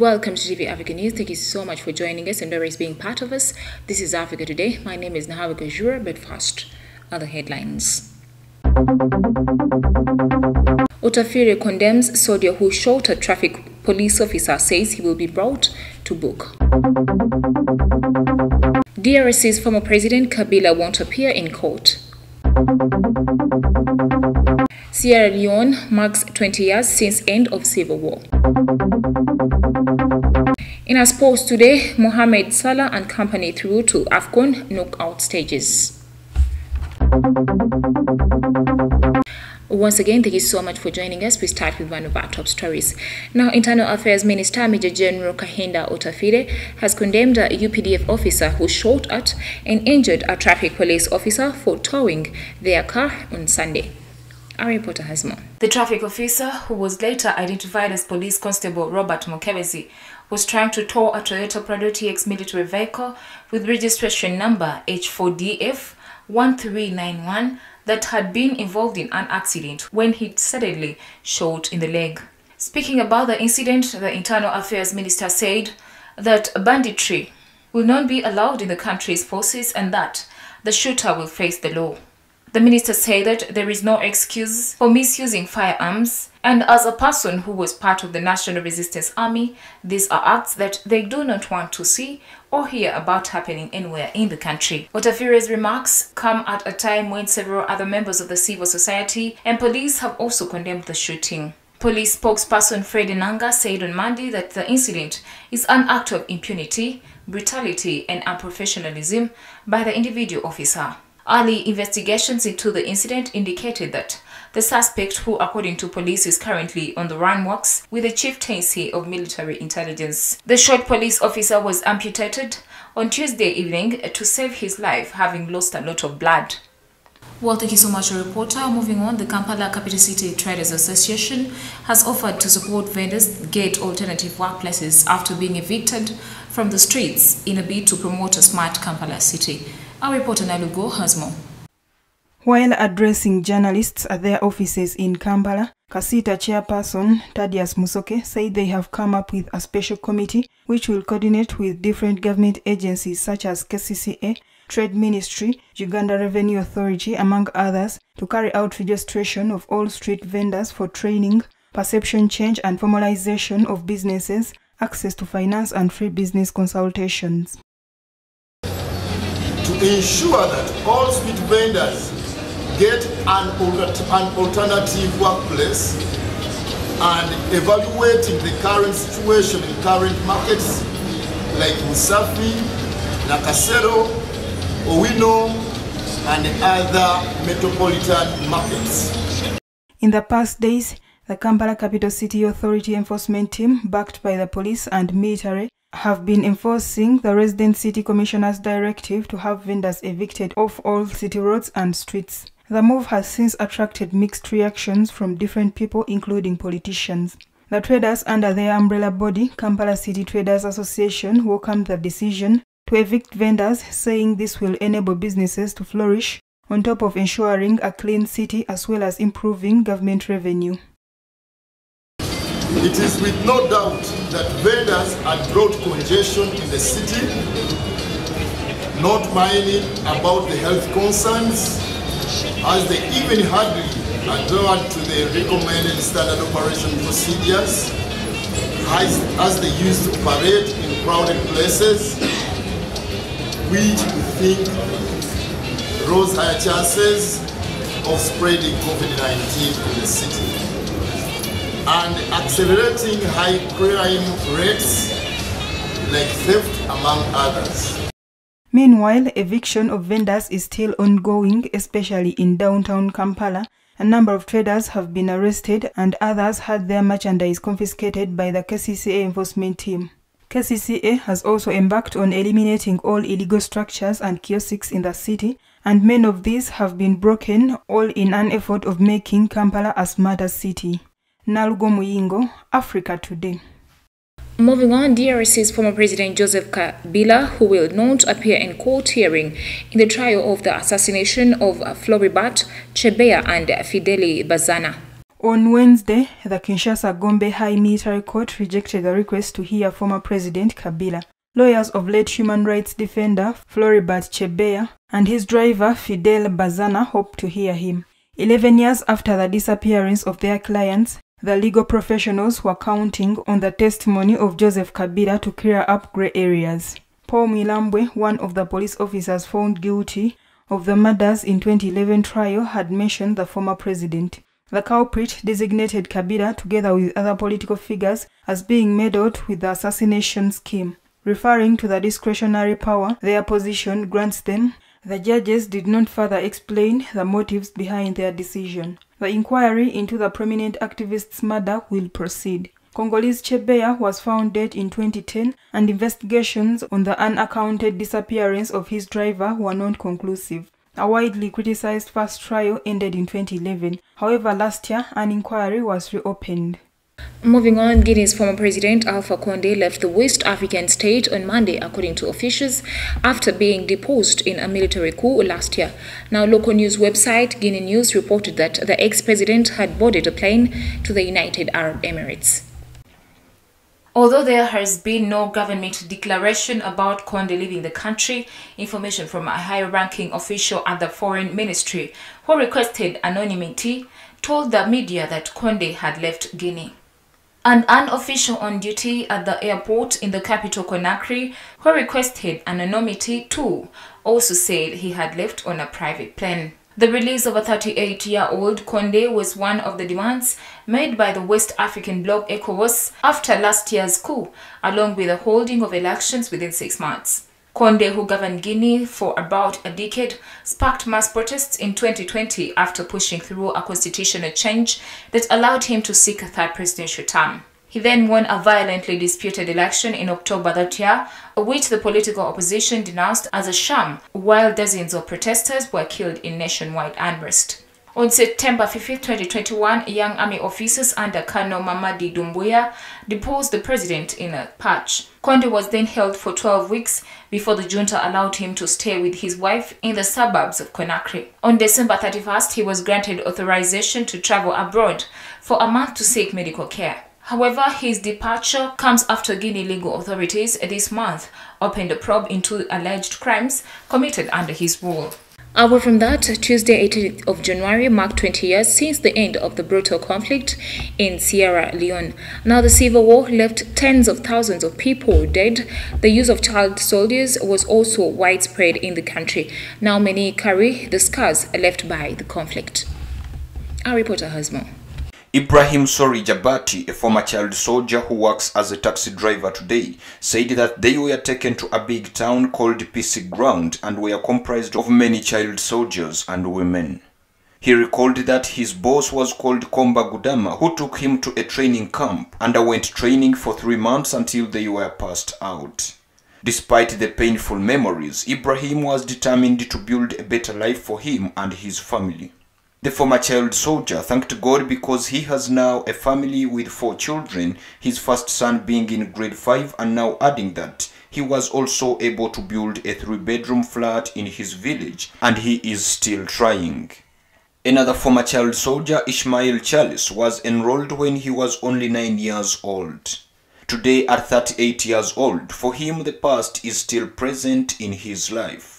Welcome to TV Africa News. Thank you so much for joining us and always being part of us. This is Africa Today. My name is Nahawa Gajura, but first, other headlines. Otafire condemns soldier who shot a traffic police officer, says he will be brought to book. DRC's former president Kabila won't appear in court. Sierra Leone marks 20 years since end of civil war. In our sports today, Mohamed Salah and company through to AFCON knockout stages. Once again, thank you so much for joining us. We start with one of our top stories. Now, Internal Affairs Minister Major General Kahinda Otafire has condemned a UPDF officer who shot at and injured a traffic police officer for towing their car on Sunday. Our reporter has more. The traffic officer, who was later identified as Police Constable Robert Mukebezi, was trying to tow a Toyota Prado TX military vehicle with registration number H4DF 1391 that had been involved in an accident when he suddenly shot in the leg. Speaking about the incident, the Internal Affairs Minister said that banditry will not be allowed in the country's forces and that the shooter will face the law. The minister said that there is no excuse for misusing firearms, and as a person who was part of the National Resistance Army, these are acts that they do not want to see or hear about happening anywhere in the country. Otafire's remarks come at a time when several other members of the civil society and police have also condemned the shooting. Police spokesperson Fred Nanga said on Monday that the incident is an act of impunity, brutality, and unprofessionalism by the individual officer. Early investigations into the incident indicated that the suspect, who according to police is currently on the run, works with the chieftaincy of military intelligence. The shot police officer was amputated on Tuesday evening to save his life, having lost a lot of blood. Well, thank you so much, reporter. Moving on, the Kampala Capital City Traders Association has offered to support vendors get alternative workplaces after being evicted from the streets in a bid to promote a smart Kampala city. Our reporter Nalugo has more. While addressing journalists at their offices in Kampala, Kasita chairperson Thaddeus Musoke said they have come up with a special committee which will coordinate with different government agencies such as KCCA, Trade Ministry, Uganda Revenue Authority, among others, to carry out registration of all street vendors for training, perception change and formalization of businesses, access to finance and free business consultations. To ensure that all street vendors get an alternative workplace and evaluating the current situation in current markets like Musafi, Nakasero, Owino, and other metropolitan markets. In the past days, the Kampala Capital City Authority enforcement team, backed by the police and military, have been enforcing the resident city commissioner's directive to have vendors evicted off all city roads and streets. The move has since attracted mixed reactions from different people, including politicians. The traders under their umbrella body, Kampala City Traders Association, welcomed the decision to evict vendors, saying this will enable businesses to flourish on top of ensuring a clean city as well as improving government revenue. It is with no doubt that vendors had brought congestion in the city, not minding about the health concerns, as they even hardly adhered to the recommended standard operation procedures, as they used to operate in crowded places, which we think rose higher chances of spreading COVID-19 in the city, and accelerating high crime rates like theft, among others. Meanwhile, eviction of vendors is still ongoing, especially in downtown Kampala. A number of traders have been arrested and others had their merchandise confiscated by the KCCA enforcement team. KCCA has also embarked on eliminating all illegal structures and kiosks in the city, and many of these have been broken, all in an effort of making Kampala a smarter city. Nalugo Muyingo, Africa Today. Moving on, DRC's former President Joseph Kabila, who will not appear in court hearing in the trial of the assassination of Floribert Chebeya and Fideli Bazana. On Wednesday, the Kinshasa Gombe High Military Court rejected the request to hear former President Kabila. Lawyers of late human rights defender Floribert Chebeya and his driver Fidel Bazana hope to hear him. 11 years after the disappearance of their clients, the legal professionals were counting on the testimony of Joseph Kabila to clear up grey areas. Paul Milambwe, one of the police officers found guilty of the murders in 2011 trial, had mentioned the former president. The culprit designated Kabila together with other political figures as being meddled with the assassination scheme. Referring to the discretionary power their position grants them, the judges did not further explain the motives behind their decision. The inquiry into the prominent activist's murder will proceed. Congolese Chebeya was found dead in 2010, and investigations on the unaccounted disappearance of his driver were not conclusive. A widely criticized first trial ended in 2011. However, last year, an inquiry was reopened. Moving on, Guinea's former president Alpha Condé left the West African state on Monday, according to officials, after being deposed in a military coup last year. Now, local news website Guinea News reported that the ex-president had boarded a plane to the United Arab Emirates. Although there has been no government declaration about Condé leaving the country, information from a high-ranking official at the Foreign Ministry who requested anonymity told the media that Condé had left Guinea. An official on duty at the airport in the capital Conakry, who requested anonymity too, also said he had left on a private plane. The release of a 38-year-old Condé was one of the demands made by the West African bloc ECOWAS after last year's coup, along with the holding of elections within 6 months. Condé, who governed Guinea for about a decade, sparked mass protests in 2020 after pushing through a constitutional change that allowed him to seek a third presidential term. He then won a violently disputed election in October that year, which the political opposition denounced as a sham, while dozens of protesters were killed in nationwide unrest. On September 5, 2021, young army officers under Colonel Mamadi Doumbouya deposed the president in a putsch. Condé was then held for 12 weeks before the junta allowed him to stay with his wife in the suburbs of Conakry. On December 31st, he was granted authorization to travel abroad for a month to seek medical care. However, his departure comes after Guinea legal authorities this month opened a probe into alleged crimes committed under his rule. Away from that, Tuesday 18th of January marked 20 years since the end of the brutal conflict in Sierra Leone. Now, the civil war left tens of thousands of people dead. The use of child soldiers was also widespread in the country. Now, many carry the scars left by the conflict. Our reporter has more. Ibrahim Sori Jabati, a former child soldier who works as a taxi driver today, said that they were taken to a big town called PC Ground and were comprised of many child soldiers and women. He recalled that his boss was called Komba Gudama, who took him to a training camp, underwent training for 3 months until they were passed out. Despite the painful memories, Ibrahim was determined to build a better life for him and his family. The former child soldier thanked God because he has now a family with 4 children, his first son being in grade 5, and now adding that he was also able to build a 3-bedroom flat in his village, and he is still trying. Another former child soldier, Ishmael Charles, was enrolled when he was only 9 years old. Today, at 38 years old, for him the past is still present in his life.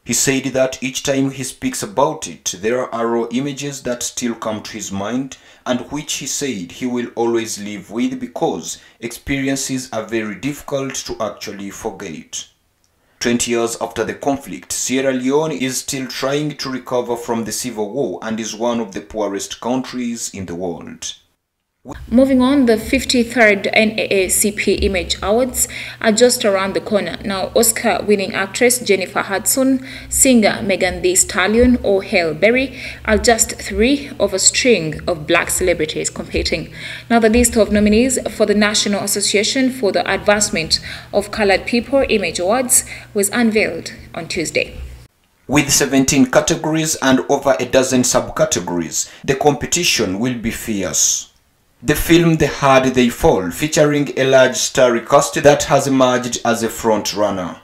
He said that each time he speaks about it, there are raw images that still come to his mind, and which he said he will always live with because experiences are very difficult to actually forget. 20 years after the conflict, Sierra Leone is still trying to recover from the civil war and is one of the poorest countries in the world. Moving on, the 53rd NAACP Image Awards are just around the corner. Now, Oscar-winning actress Jennifer Hudson, singer Megan Thee Stallion or Halle Berry are just 3 of a string of black celebrities competing. Now, the list of nominees for the National Association for the Advancement of Colored People Image Awards was unveiled on Tuesday. With 17 categories and over a dozen subcategories, the competition will be fierce. The film The Hard They Fall, featuring a large starry cast that has emerged as a front runner.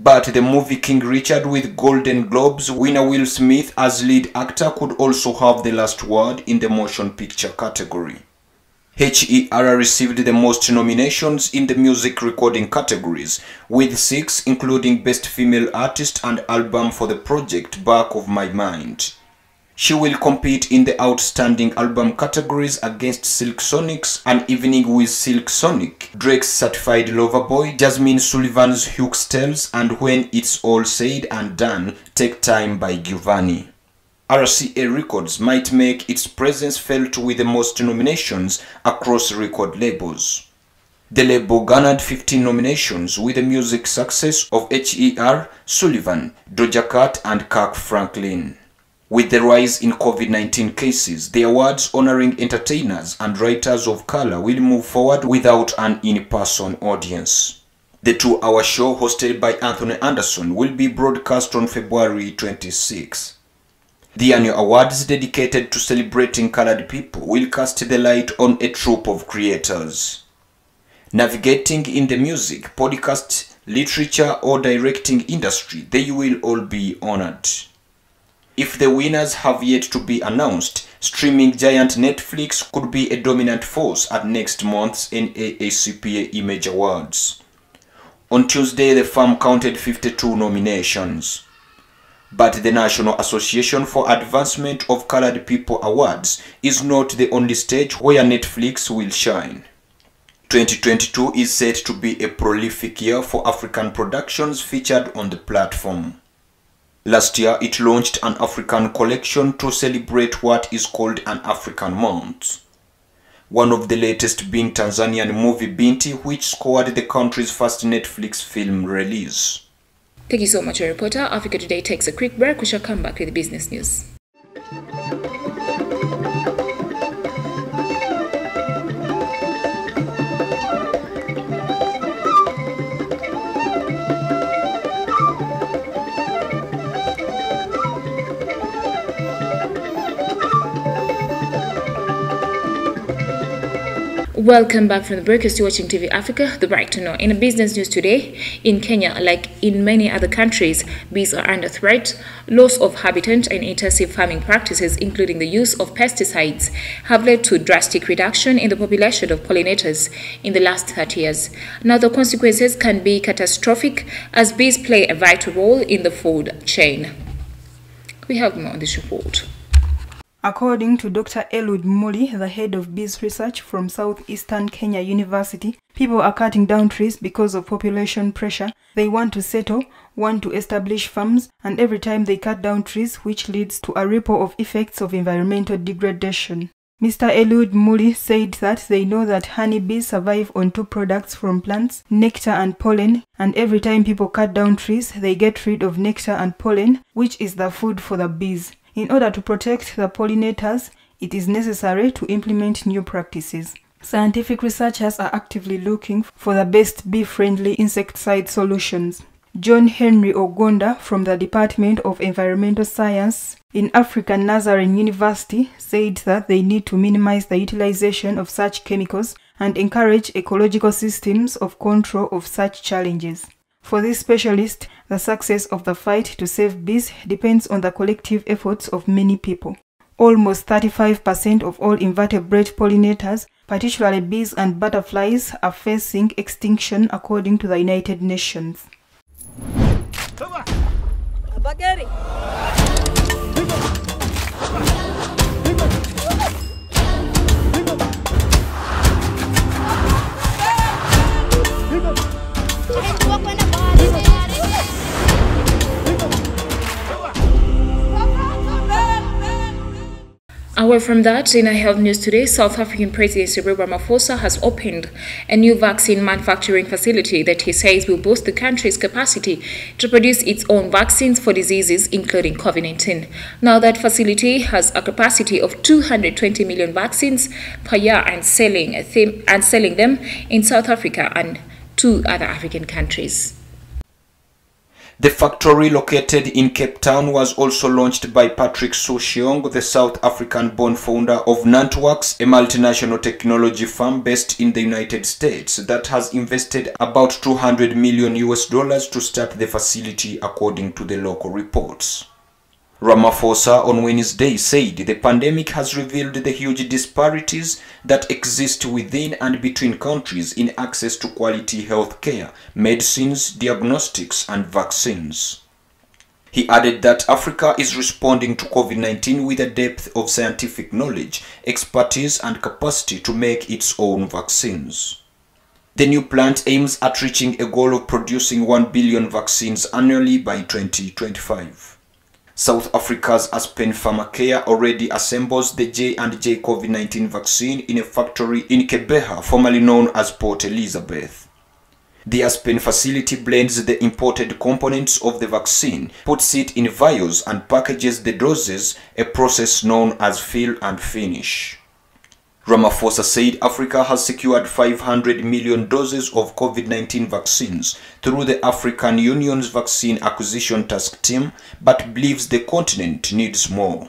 But the movie King Richard with Golden Globes winner Will Smith as lead actor could also have the last word in the motion picture category. HER received the most nominations in the music recording categories, with 6 including Best Female Artist and Album for the project Back of My Mind. She will compete in the Outstanding Album categories against Silk Sonic's An Evening with Silk Sonic, Drake's Certified Lover Boy, Jasmine Sullivan's Hughes Tales, and When It's All Said and Done, Take Time by Giovanni. RCA Records might make its presence felt with the most nominations across record labels. The label garnered 15 nominations with the music success of HER, Sullivan, Doja Cat, and Kirk Franklin. With the rise in COVID-19 cases, the awards honoring entertainers and writers of color will move forward without an in-person audience. The 2-hour show hosted by Anthony Anderson will be broadcast on February 26. The annual awards dedicated to celebrating colored people will cast the light on a troupe of creators. Navigating in the music, podcast, literature, or directing industry, they will all be honored. If the winners have yet to be announced, streaming giant Netflix could be a dominant force at next month's NAACP Image Awards. On Tuesday, the firm counted 52 nominations. But the National Association for Advancement of Colored People Awards is not the only stage where Netflix will shine. 2022 is set to be a prolific year for African productions featured on the platform. Last year, it launched an African collection to celebrate what is called an African Month. One of the latest being Tanzanian movie Binti, which scored the country's first Netflix film release. Thank you so much, reporter. Africa Today takes a quick break. We shall come back with the business news. Welcome back from the break. You're still watching TV Africa, the right to know. In a business news today, in Kenya, like in many other countries, bees are under threat. Loss of habitat and intensive farming practices, including the use of pesticides, have led to drastic reduction in the population of pollinators in the last 30 years. Now, the consequences can be catastrophic as bees play a vital role in the food chain. We have more on this report. According to Dr. Eliud Muli, the head of bees research from Southeastern Kenya University, people are cutting down trees because of population pressure. They want to settle, want to establish farms, and every time they cut down trees, which leads to a ripple of effects of environmental degradation. Mr. Eliud Muli said that they know that honeybees survive on 2 products from plants, nectar and pollen, and every time people cut down trees, they get rid of nectar and pollen, which is the food for the bees. In order to protect the pollinators, it is necessary to implement new practices. Scientific researchers are actively looking for the best bee-friendly insecticide solutions. John Henry Ogonda from the Department of Environmental Science in African Nazarene University said that they need to minimize the utilization of such chemicals and encourage ecological systems of control of such challenges. For this specialist, the success of the fight to save bees depends on the collective efforts of many people. Almost 35% of all invertebrate pollinators, particularly bees and butterflies, are facing extinction according to the United Nations. Away from that, in our health news today, South African President Cyril Ramaphosa has opened a new vaccine manufacturing facility that he says will boost the country's capacity to produce its own vaccines for diseases, including COVID-19. Now, that facility has a capacity of 220 million vaccines per year and selling them in South Africa and 2 other African countries. The factory located in Cape Town was also launched by Patrick Soon-Shiong, the South African-born founder of Nantworks, a multinational technology firm based in the United States that has invested about $200 million to start the facility, according to the local reports. Ramaphosa on Wednesday said the pandemic has revealed the huge disparities that exist within and between countries in access to quality health care, medicines, diagnostics, and vaccines. He added that Africa is responding to COVID-19 with a depth of scientific knowledge, expertise, and capacity to make its own vaccines. The new plant aims at reaching a goal of producing 1 billion vaccines annually by 2025. South Africa's Aspen Pharmacare already assembles the J&J COVID-19 vaccine in a factory in Kebeha, formerly known as Port Elizabeth. The Aspen facility blends the imported components of the vaccine, puts it in vials, and packages the doses, a process known as fill and finish. Ramaphosa said Africa has secured 500 million doses of COVID-19 vaccines through the African Union's Vaccine Acquisition Task Team, but believes the continent needs more.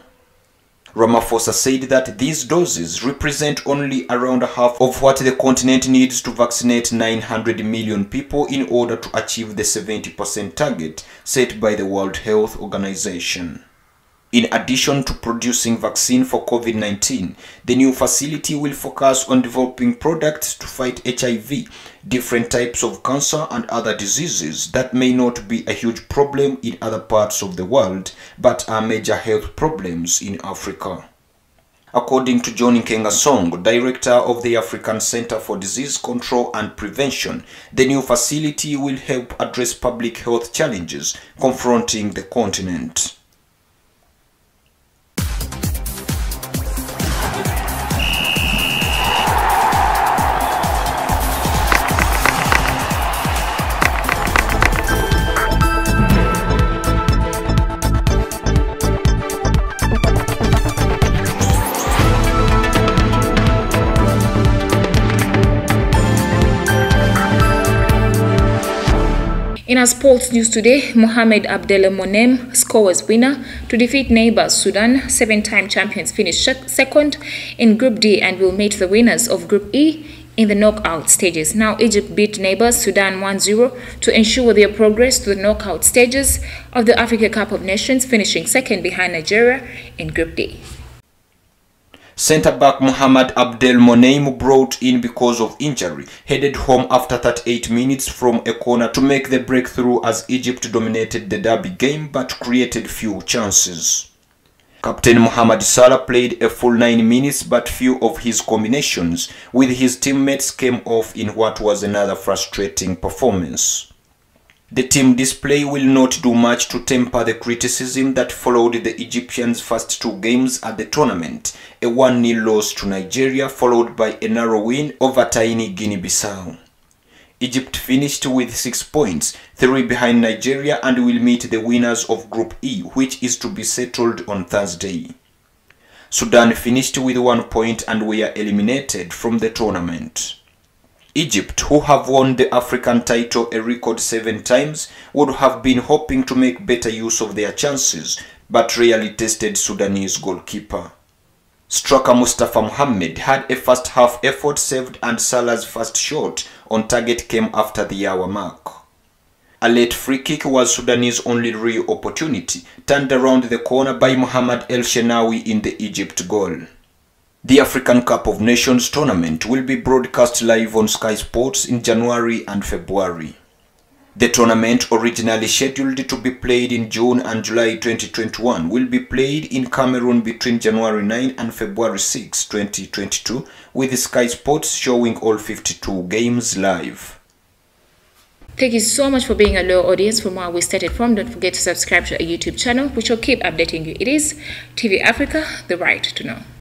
Ramaphosa said that these doses represent only around half of what the continent needs to vaccinate 900 million people in order to achieve the 70% target set by the World Health Organization. In addition to producing vaccine for COVID-19, the new facility will focus on developing products to fight HIV, different types of cancer, and other diseases that may not be a huge problem in other parts of the world, but are major health problems in Africa. According to John Nkengasong, director of the African Center for Disease Control and Prevention, the new facility will help address public health challenges confronting the continent. In our sports news today, Mohamed Abdelmonem scores winner to defeat neighbors Sudan. 7-time champions finished second in Group D and will meet the winners of Group E in the knockout stages. Now, Egypt beat neighbors Sudan 1-0 to ensure their progress to the knockout stages of the Africa Cup of Nations, finishing second behind Nigeria in Group D. Centre-back Mohamed Abdelmonem, brought in because of injury, headed home after 38 minutes from a corner to make the breakthrough as Egypt dominated the derby game but created few chances. Captain Mohamed Salah played a full 9 minutes, but few of his combinations with his teammates came off in what was another frustrating performance. The team display will not do much to temper the criticism that followed the Egyptians' first 2 games at the tournament, a 1-0 loss to Nigeria followed by a narrow win over tiny Guinea-Bissau. Egypt finished with 6 points, 3 behind Nigeria, and will meet the winners of Group E, which is to be settled on Thursday. Sudan finished with 1 point and were eliminated from the tournament. Egypt, who have won the African title a record 7 times, would have been hoping to make better use of their chances, but rarely tested Sudanese goalkeeper. Striker Mustafa Mohamed had a first-half effort saved, and Salah's first shot on target came after the hour mark. A late free kick was Sudanese only real opportunity, turned around the corner by Mohamed El Shenawi in the Egypt goal. The African Cup of Nations tournament will be broadcast live on Sky Sports in January and February. The tournament, originally scheduled to be played in June and July 2021, will be played in Cameroon between January 9 and February 6, 2022, with Sky Sports showing all 52 games live. Thank you so much for being a loyal audience. From where we started from, don't forget to subscribe to our YouTube channel, which will keep updating you. It is TV Africa, the right to know.